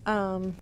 Um,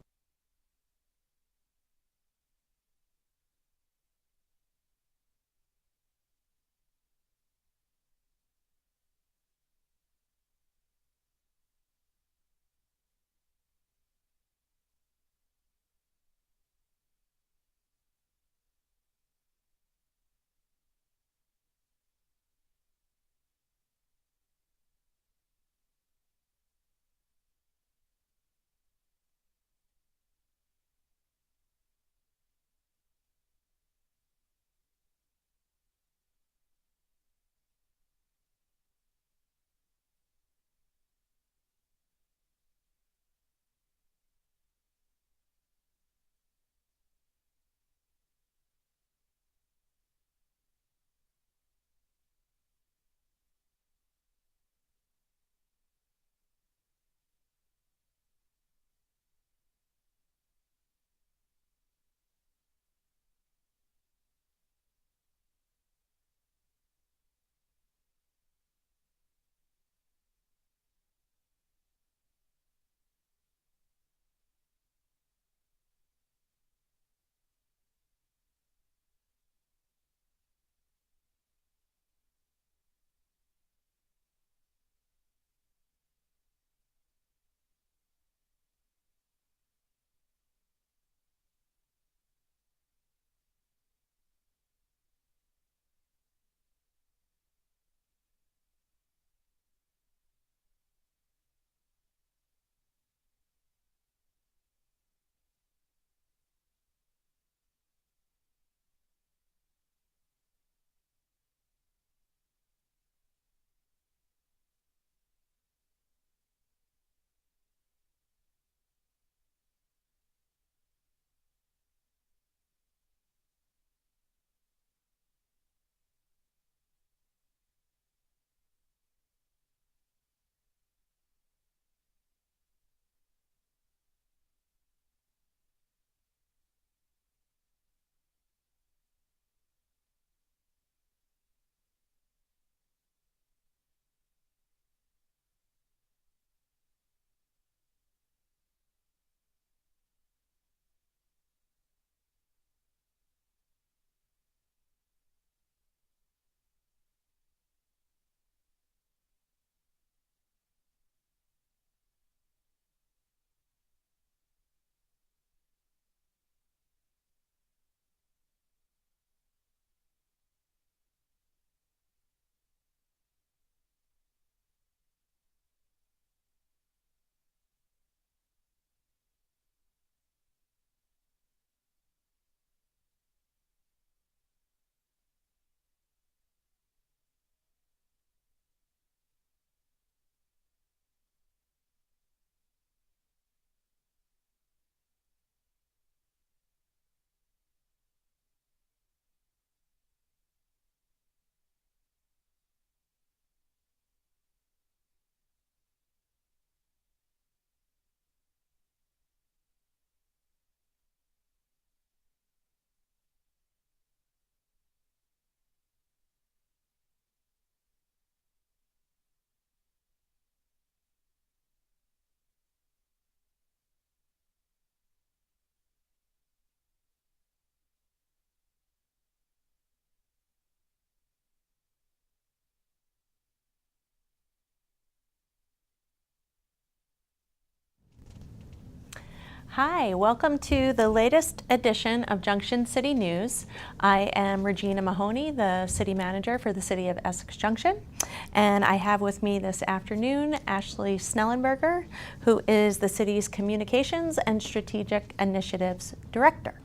Hi, welcome to the latest edition of Junction City News. I am Regina Mahoney, the City Manager for the City of Essex Junction, and I have with me this afternoon Ashley Snellenberger, who is the City's Communications and Strategic Initiatives Director.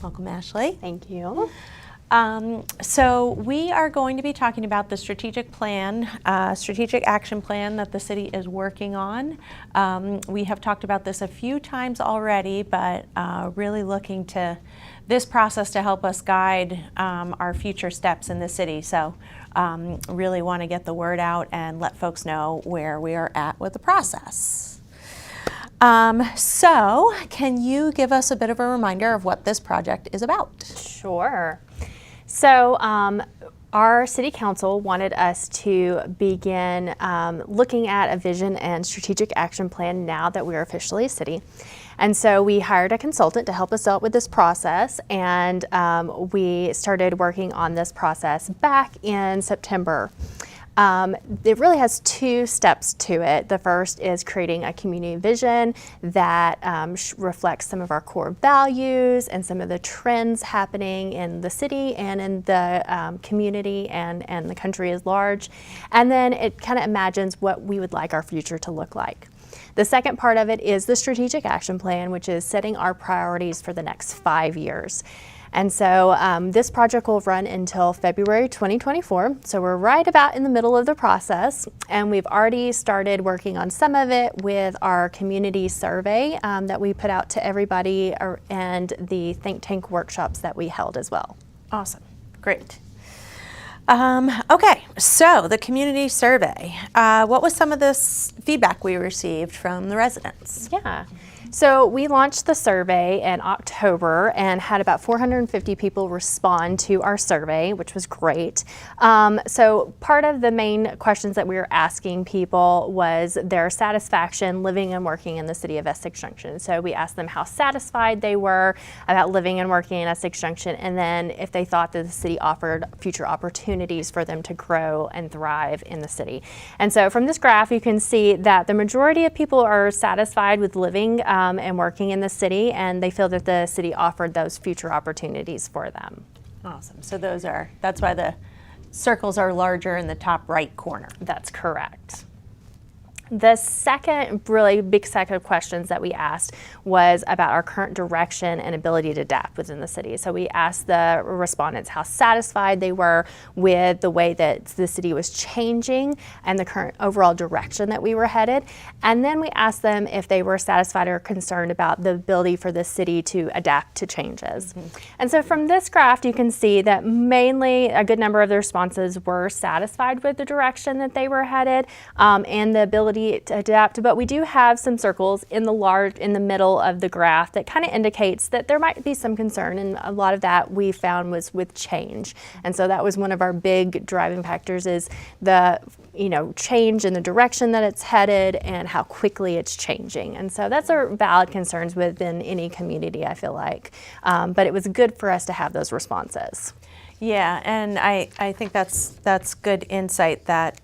Welcome, Ashley. Thank you. So we are going to be talking about the strategic plan, strategic action plan that the city is working on. We have talked about this a few times already, but really looking to this process to help us guide our future steps in the city. So really want to get the word out and let folks know where we are at with the process. So can you give us a bit of a reminder of what this project is about? Sure. So our city council wanted us to begin looking at a vision and strategic action plan now that we are officially a city. And so we hired a consultant to help us out with this process, and we started working on this process back in September. It really has two steps to it. The first is creating a community vision that reflects some of our core values and some of the trends happening in the city and in the community and the country as large. And then it kind of imagines what we would like our future to look like. The second part of it is the strategic action plan, which is setting our priorities for the next 5 years. And so this project will run until February 2024. So we're right about in the middle of the process, and we've already started working on some of it with our community survey that we put out to everybody and the think tank workshops that we held as well. Awesome. Great. Okay, so the community survey. What was some of this feedback we received from the residents? Yeah. So we launched the survey in October and had about 450 people respond to our survey, which was great. So part of the main questions that we were asking people was their satisfaction living and working in the city of Essex Junction. So we asked them how satisfied they were about living and working in Essex Junction, and then if they thought that the city offered future opportunities for them to grow and thrive in the city. And so from this graph, you can see that the majority of people are satisfied with living and working in the city, and they feel that the city offered those future opportunities for them. Awesome. So that's why the circles are larger in the top right corner. That's correct. The second really big set of questions that we asked was about our current direction and ability to adapt within the city. So we asked the respondents how satisfied they were with the way that the city was changing and the current overall direction that we were headed. And then we asked them if they were satisfied or concerned about the ability for the city to adapt to changes. Mm-hmm. And so from this graph, you can see that mainly a good number of the responses were satisfied with the direction that they were headed and the ability to adapt, but we do have some circles in the middle of the graph that kind of indicates that there might be some concern, and a lot of that we found was with change. And so that was one of our big driving factors, is the change in the direction that it's headed and how quickly it's changing. And so that's our valid concerns within any community, I feel like. But it was good for us to have those responses. Yeah, and I think that's good insight that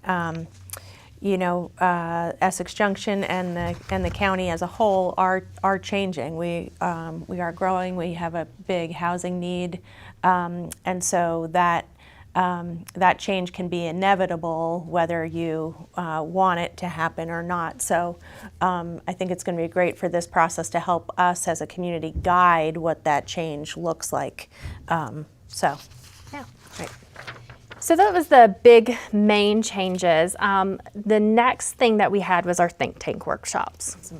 Essex Junction and the county as a whole are changing. We are growing. We have a big housing need, and so that change can be inevitable whether you want it to happen or not. So I think it's going to be great for this process to help us as a community guide what that change looks like. Yeah, great. So that was the big main changes. The next thing that we had was our think tank workshops.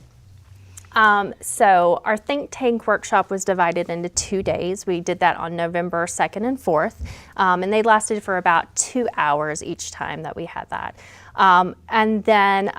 So our think tank workshop was divided into 2 days. We did that on November 2nd and 4th, and they lasted for about 2 hours each time that we had that. And then,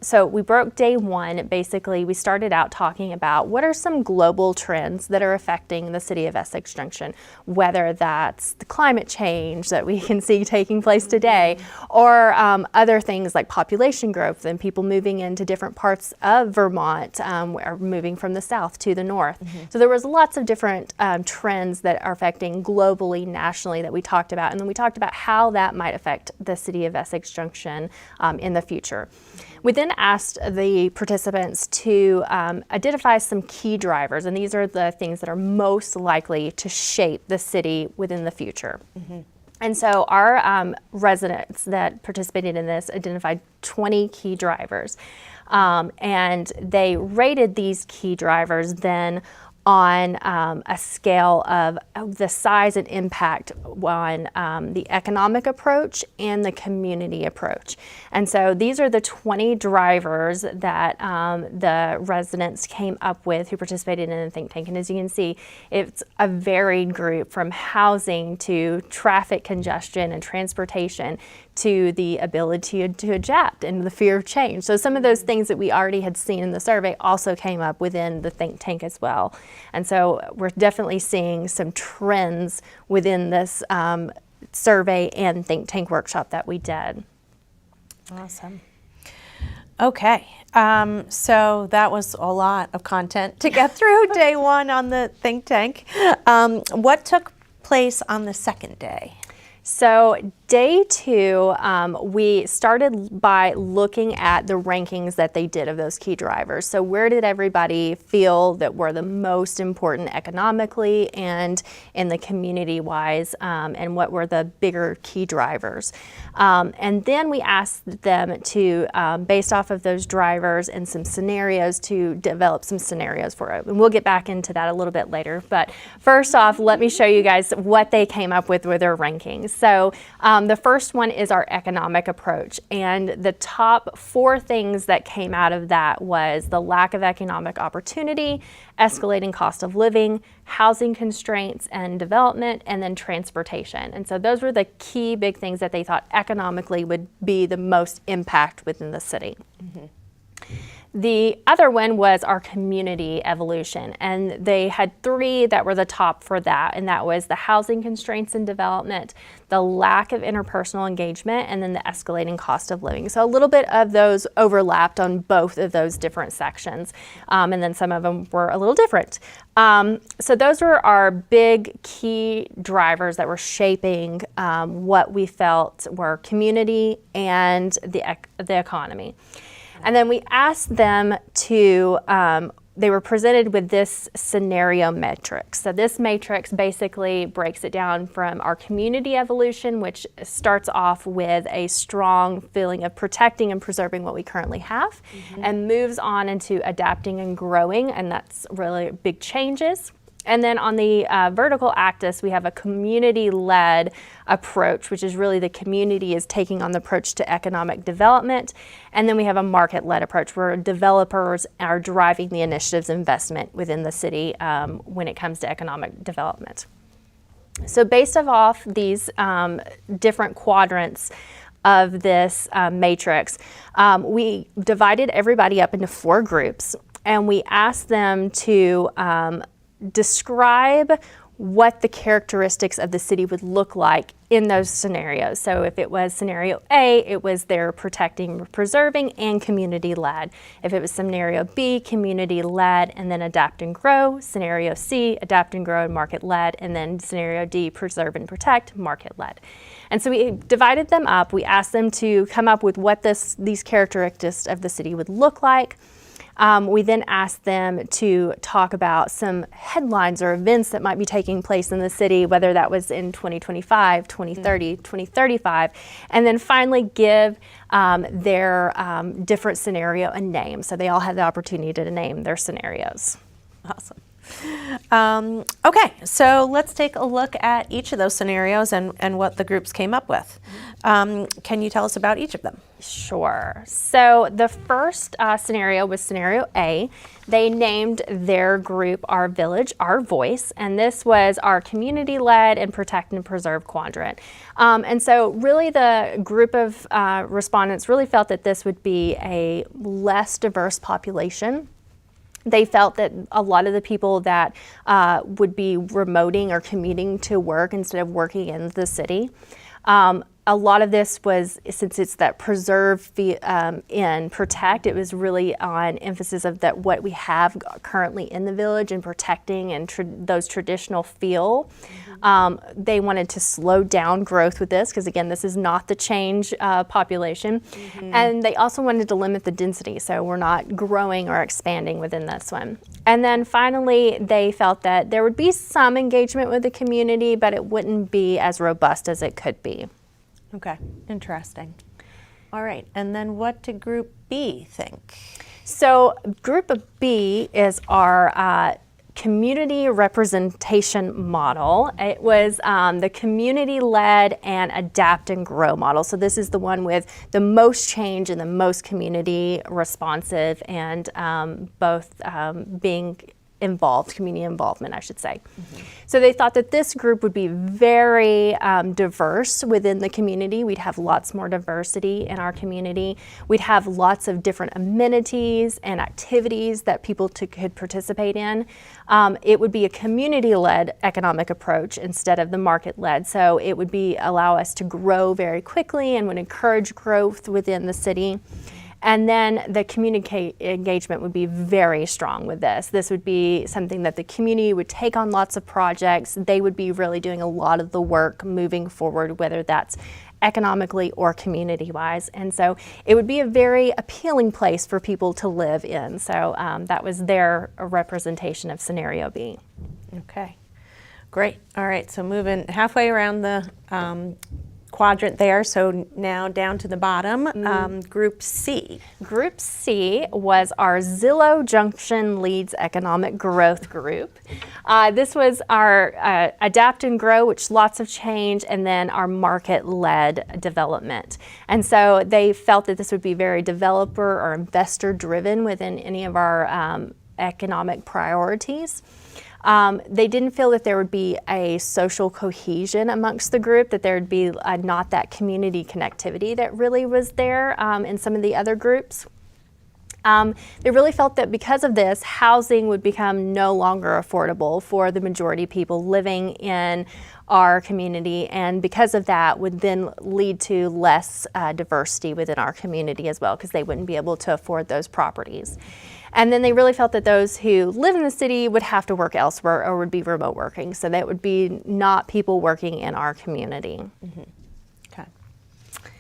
so we broke day one. Basically, we started out talking about what are some global trends that are affecting the city of Essex Junction, whether that's the climate change that we can see taking place today, or other things like population growth and people moving into different parts of Vermont, or moving from the south to the north. Mm-hmm. So there was lots of different trends that are affecting globally, nationally that we talked about, and then we talked about how that might affect the city of Essex Junction in the future. We then asked the participants to identify some key drivers, and these are the things that are most likely to shape the city within the future. Mm-hmm. And so our residents that participated in this identified 20 key drivers, and they rated these key drivers then on a scale of the size and impact on the economic approach and the community approach. And so these are the 20 drivers that the residents came up with who participated in the think tank. And as you can see, it's a varied group from housing to traffic congestion and transportation to the ability to adapt and the fear of change. So some of those things that we already had seen in the survey also came up within the think tank as well. And so we're definitely seeing some trends within this survey and think tank workshop that we did. Awesome. Okay, so that was a lot of content to get through day one on the think tank. What took place on the second day? So day two, we started by looking at the rankings that they did of those key drivers. So where did everybody feel that were the most important economically and in the community-wise, and what were the bigger key drivers? And then we asked them to, based off of those drivers and some scenarios, to develop some scenarios for it. And we'll get back into that a little bit later. But first off, let me show you guys what they came up with their rankings. So the first one is our economic approach, and the top 4 things that came out of that was the lack of economic opportunity, escalating cost of living, housing constraints and development, and then transportation. And so those were the key big things that they thought economically would be the most impact within the city. Mm-hmm. The other one was our community evolution, and they had 3 that were the top for that, and that was the housing constraints and development, the lack of interpersonal engagement, and then the escalating cost of living. So a little bit of those overlapped on both of those different sections, and then some of them were a little different. So those were our big key drivers that were shaping what we felt were community and the economy. And then we asked them to, they were presented with this scenario matrix. So this matrix basically breaks it down from our community evolution, which starts off with a strong feeling of protecting and preserving what we currently have, and moves on into adapting and growing, and that's really big changes. And then on the vertical axis, we have a community-led approach, which is really the community is taking on the approach to economic development. And then we have a market-led approach where developers are driving the initiatives investment within the city when it comes to economic development. So based off these different quadrants of this matrix, we divided everybody up into 4 groups, and we asked them to describe what the characteristics of the city would look like in those scenarios. So if it was scenario A, it was their protecting, preserving, and community-led. If it was scenario B, community-led, and then adapt and grow. Scenario C, adapt and grow and market-led. And then scenario D, preserve and protect, market-led. And so we divided them up. We asked them to come up with what these characteristics of the city would look like. We then asked them to talk about some headlines or events that might be taking place in the city, whether that was in 2025, 2030, 2035, and then finally give their different scenario a name. So they all had the opportunity to name their scenarios. Awesome. Okay, so let's take a look at each of those scenarios and what the groups came up with. Can you tell us about each of them? Sure. So the first scenario was scenario A. They named their group Our Village, Our Voice, and this was our community-led and protect and preserve quadrant. And so really the group of respondents really felt that this would be a less diverse population. They felt that a lot of the people that would be remoting or commuting to work instead of working in the city. A lot of this was, since it's that preserve and protect, it was really on emphasis of that what we have currently in the village and protecting and those traditional feel. They wanted to slow down growth with this because, again, this is not the change population. And they also wanted to limit the density, so we're not growing or expanding within this one. And then finally, they felt that there would be some engagement with the community, but it wouldn't be as robust as it could be. Okay, interesting. All right, and then what did Group B think? So Group B is our community representation model. It was the community-led and adapt and grow model. So this is the one with the most change and the most community responsive and both being involved, community involvement, I should say. So they thought that this group would be very diverse within the community. We'd have lots more diversity in our community. We'd have lots of different amenities and activities that people could participate in. It would be a community-led economic approach instead of the market-led. So it would allow us to grow very quickly and would encourage growth within the city. And then the community engagement would be very strong with this. This would be something that the community would take on lots of projects. They would be really doing a lot of the work moving forward, whether that's economically or community-wise. And so it would be a very appealing place for people to live in. So that was their representation of scenario B. Okay, great. All right, so moving halfway around the quadrant there, so now down to the bottom, Group C. Group C was our Zillow Junction Leads Economic Growth Group. This was our Adapt and Grow, which lots of change, and then our market-led development. And so they felt that this would be very developer or investor-driven within any of our economic priorities. They didn't feel that there would be a social cohesion amongst the group, that there would be not that community connectivity that really was there in some of the other groups. They really felt that because of this, housing would become no longer affordable for the majority of people living in our community, and because of that would then lead to less diversity within our community as well, because they wouldn't be able to afford those properties. And then they really felt that those who live in the city would have to work elsewhere or would be remote working. So that would be not people working in our community. Mm-hmm. Okay.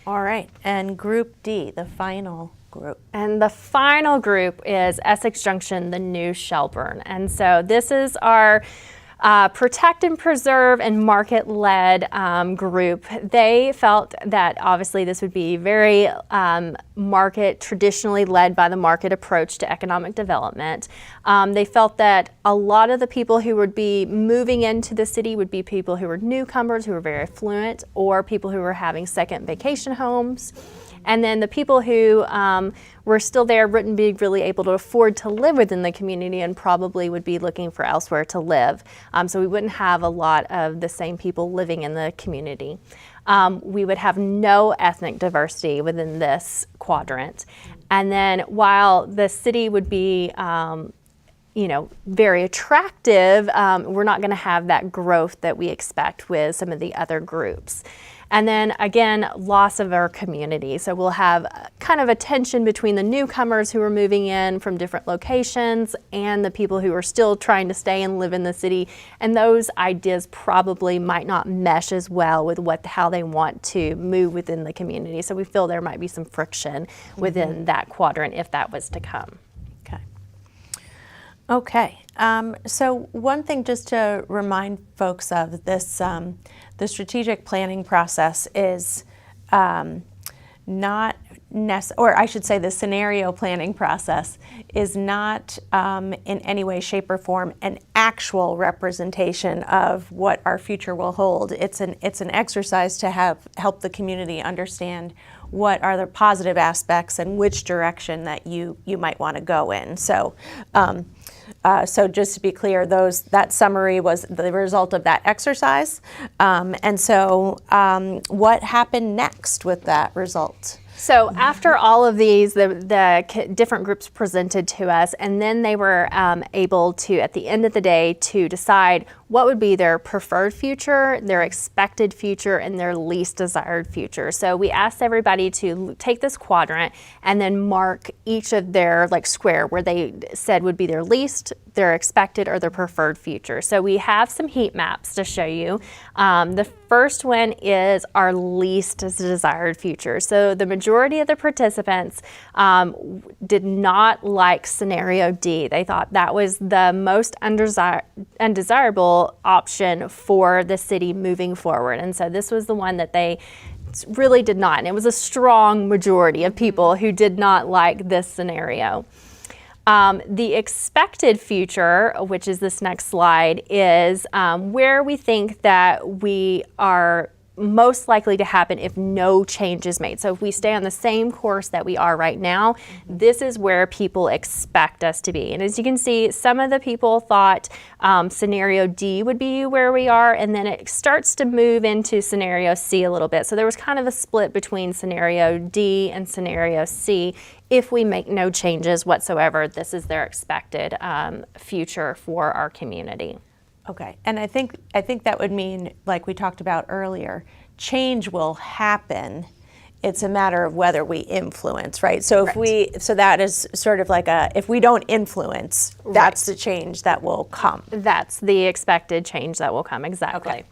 All right. And Group D, the final group. And the final group is Essex Junction, the new Shelburne. And so this is our protect and preserve and market-led group. They felt that obviously this would be very traditionally led by the market approach to economic development. They felt that a lot of the people who would be moving into the city would be people who were newcomers, who were very affluent, or people who were having second vacation homes. And then the people who were still there wouldn't be really able to afford to live within the community and probably would be looking for elsewhere to live. So we wouldn't have a lot of the same people living in the community. We would have no ethnic diversity within this quadrant. And then while the city would be very attractive, we're not going to have that growth that we expect with some of the other groups. And then again, loss of our community. So we'll have kind of a tension between the newcomers who are moving in from different locations and the people who are still trying to stay and live in the city. And those ideas probably might not mesh as well with how they want to move within the community. So we feel there might be some friction within that quadrant if that was to come. Okay, so one thing just to remind folks of this, the strategic planning process is not or I should say the scenario planning process is not in any way, shape, or form an actual representation of what our future will hold. It's an exercise to help the community understand what are the positive aspects and which direction that you might want to go in. So. So just to be clear, that summary was the result of that exercise. And so what happened next with that result? So after all of these, the different groups presented to us, and then they were able to, at the end of the day, to decide what would be their preferred future, their expected future, and their least desired future. So we asked everybody to take this quadrant and then mark each of their square where they said would be their least, their expected, or their preferred future. So we have some heat maps to show you. The first one is our least desired future. So the majority of the participants did not like scenario D. They thought that was the most undesirable option for the city moving forward. And so this was the one that they really did not. And it was a strong majority of people who did not like this scenario. The expected future, which is this next slide, is where we think that we are most likely to happen if no change is made. So if we stay on the same course that we are right now, this is where people expect us to be. And as you can see, some of the people thought scenario D would be where we are, and then it starts to move into scenario C a little bit. So there was kind of a split between scenario D and scenario C. If we make no changes whatsoever, this is their expected future for our community. Okay, and I think that would mean, like we talked about earlier, change will happen it's a matter of whether we influence, right? So so that is sort of like if we don't influence, that's the change that will come. That's the expected change that will come, exactly. Okay.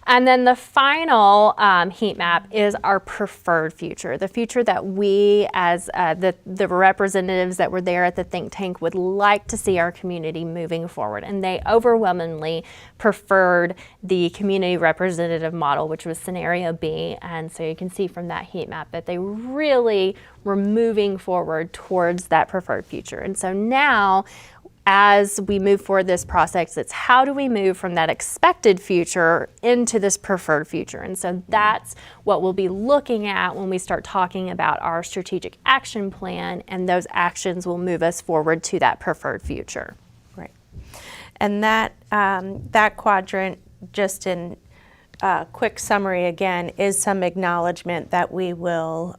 And then the final heat map is our preferred future, the future that we as the representatives that were there at the think tank would like to see our community moving forward. And they overwhelmingly preferred the community representative model, which was scenario B. And so you can see from that heat map that they really were moving forward towards that preferred future. And so now, as we move forward this process, it's how do we move from that expected future into this preferred future? And so that's what we'll be looking at when we start talking about our strategic action plan, and those actions will move us forward to that preferred future. Right. And that quadrant, just in quick summary again, is some acknowledgement that we will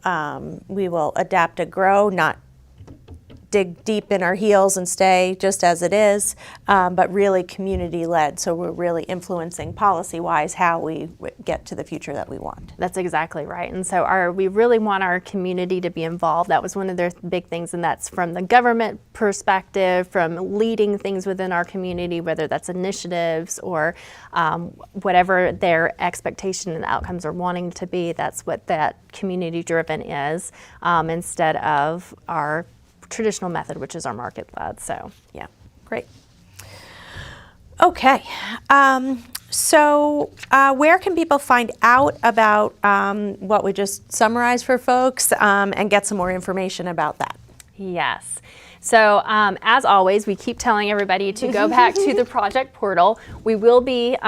adapt and grow, not dig deep in our heels and stay just as it is, but really community-led. So we're really influencing policy-wise how we get to the future that we want. That's exactly right. And so we really want our community to be involved. That was one of their big things, and that's from the government perspective, from leading things within our community, whether that's initiatives or whatever their expectation and outcomes are wanting to be. That's what that community-driven is, instead of our traditional method, which is our market-led. So yeah, great. Okay, so where can people find out about what we just summarized for folks and get some more information about that? Yes. So as always, we keep telling everybody to go back to the project portal. We will be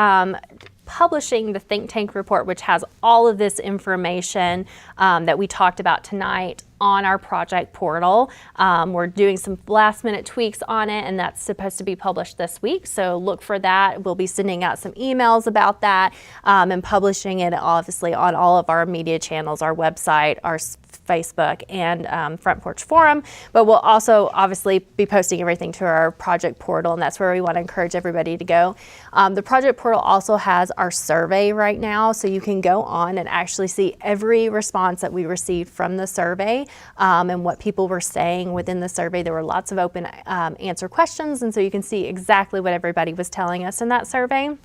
publishing the think tank report, which has all of this information that we talked about tonight on our project portal. We're doing some last minute tweaks on it, and that's supposed to be published this week. So look for that. We'll be sending out some emails about that and publishing it obviously on all of our media channels, our website, our Facebook, and Front Porch Forum. But we'll also obviously be posting everything to our project portal, and that's where we want to encourage everybody to go. The project portal also has our survey right now, so you can go on and actually see every response that we received from the survey and what people were saying within the survey. There were lots of open answer questions, and so you can see exactly what everybody was telling us in that survey.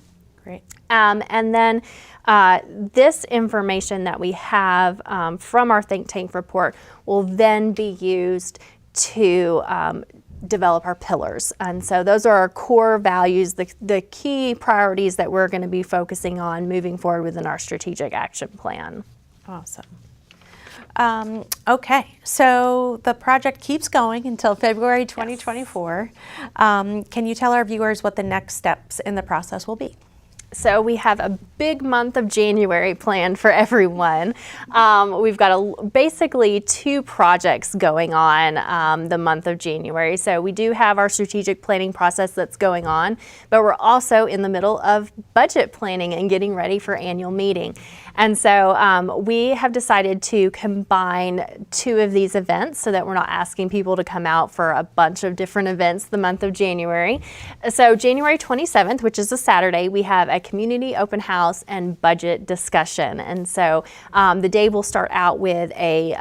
Great. And then this information that we have from our think tank report will then be used to develop our pillars. And so those are our core values, the key priorities that we're going to be focusing on moving forward within our strategic action plan. Awesome. Okay, so the project keeps going until February 2024. Yes. Can you tell our viewers what the next steps in the process will be? So we have a big month of January planned for everyone. We've got basically 2 projects going on the month of January. So we do have our strategic planning process that's going on, but we're also in the middle of budget planning and getting ready for annual meeting. And so we have decided to combine 2 of these events so that we're not asking people to come out for a bunch of different events the month of January. So January 27th, which is a Saturday, we have a community open house and budget discussion. And so the day will start out with a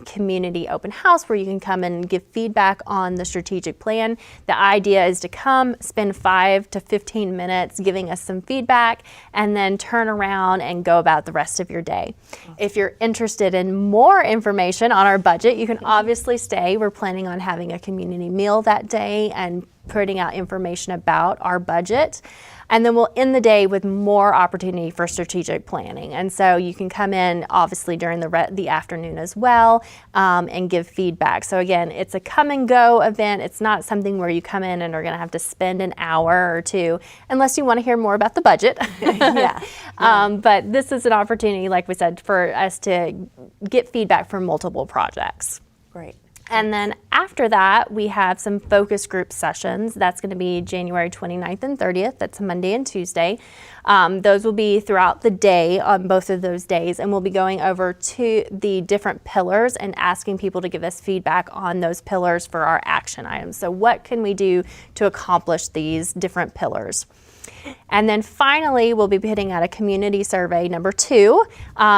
community open house where you can come and give feedback on the strategic plan. The idea is to come, spend 5 to 15 minutes giving us some feedback, and then turn around and go about the rest of your day. If you're interested in more information on our budget, you can obviously stay. We're planning on having a community meal that day and putting out information about our budget. And then we'll end the day with more opportunity for strategic planning. And so you can come in obviously during the afternoon as well and give feedback. So again, it's a come and go event. It's not something where you come in and are going to have to spend an hour or 2 unless you want to hear more about the budget. Yeah. But this is an opportunity, like we said, for us to get feedback from multiple projects. Great. And then after that, we have some focus group sessions. That's going to be January 29th and 30th. That's Monday and Tuesday. Those will be throughout the day on both of those days, and we'll be going over to the different pillars and asking people to give us feedback on those pillars for our action items. So what can we do to accomplish these different pillars? And then finally, we'll be putting out a community survey number 2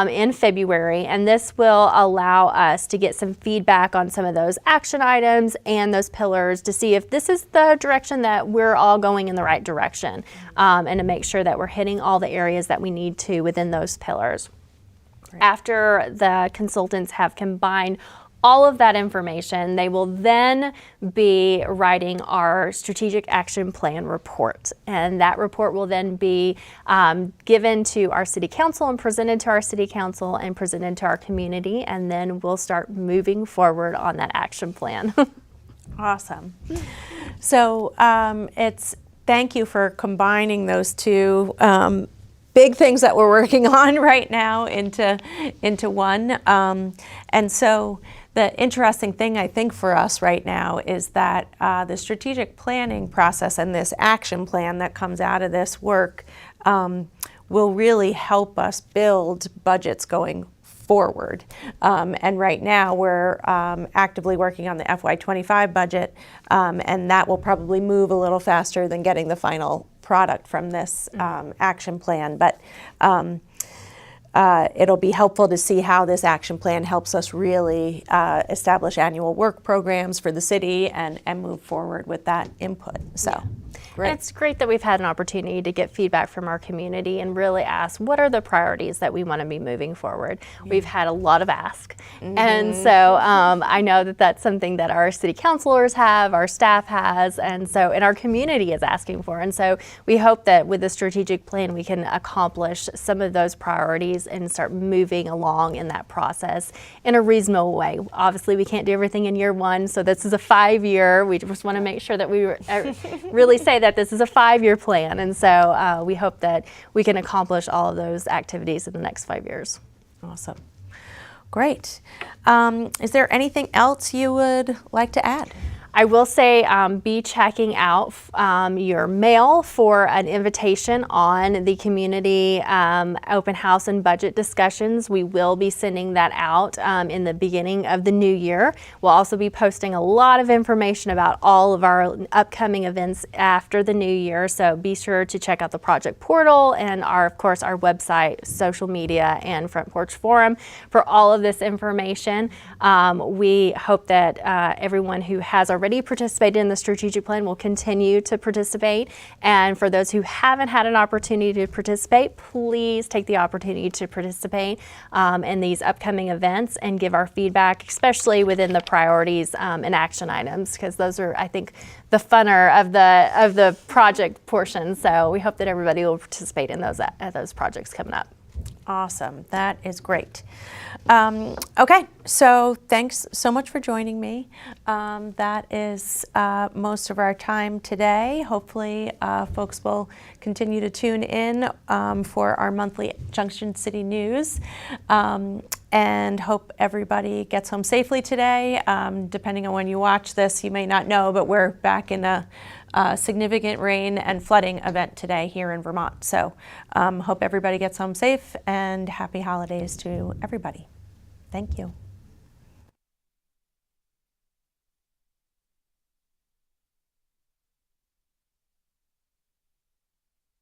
in February, and this will allow us to get some feedback on some of those action items and those pillars to see if this is the direction that we're all going in the right direction, and to make sure that we're hitting all the areas that we need to within those pillars. Great. After the consultants have combined all of that information, they will then be writing our strategic action plan report. And that report will then be given to our city council and presented to our city council and presented to our community. And then we'll start moving forward on that action plan. Awesome. So thank you for combining those two big things that we're working on right now into one. And so the interesting thing I think for us right now is that the strategic planning process and this action plan that comes out of this work will really help us build budgets going forward. And right now we're actively working on the FY25 budget, and that will probably move a little faster than getting the final product from this action plan. But it'll be helpful to see how this action plan helps us really establish annual work programs for the city and move forward with that input. So. Great. It's great that we've had an opportunity to get feedback from our community and really ask what are the priorities that we want to be moving forward. Yeah. We've had a lot of ask, and so I know that that's something that our city councilors have, our staff has, and our community is asking for. And so we hope that with the strategic plan we can accomplish some of those priorities and start moving along in that process in a reasonable way. Obviously we can't do everything in year 1, so this is a 5-year. We just want to make sure that we really say that this is a 5-year plan, and so we hope that we can accomplish all of those activities in the next 5 years. Awesome. Great. Is there anything else you would like to add? I will say be checking out your mail for an invitation on the community open house and budget discussions. We will be sending that out in the beginning of the new year. We'll also be posting a lot of information about all of our upcoming events after the new year. So be sure to check out the project portal and of course our website, social media, and Front Porch Forum for all of this information. We hope that everyone who has already participated in the strategic plan will continue to participate, and for those who haven't had an opportunity to participate, please take the opportunity to participate in these upcoming events and give our feedback, especially within the priorities and action items, because those are, I think, the funner of the project portion. So we hope that everybody will participate in those projects coming up. Awesome. That is great. Okay, so thanks so much for joining me. That is most of our time today. Hopefully folks will continue to tune in for our monthly Junction City News, and hope everybody gets home safely today. Depending on when you watch this, you may not know, but we're back in a significant rain and flooding event today here in Vermont. So hope everybody gets home safe, and happy holidays to everybody. Thank you.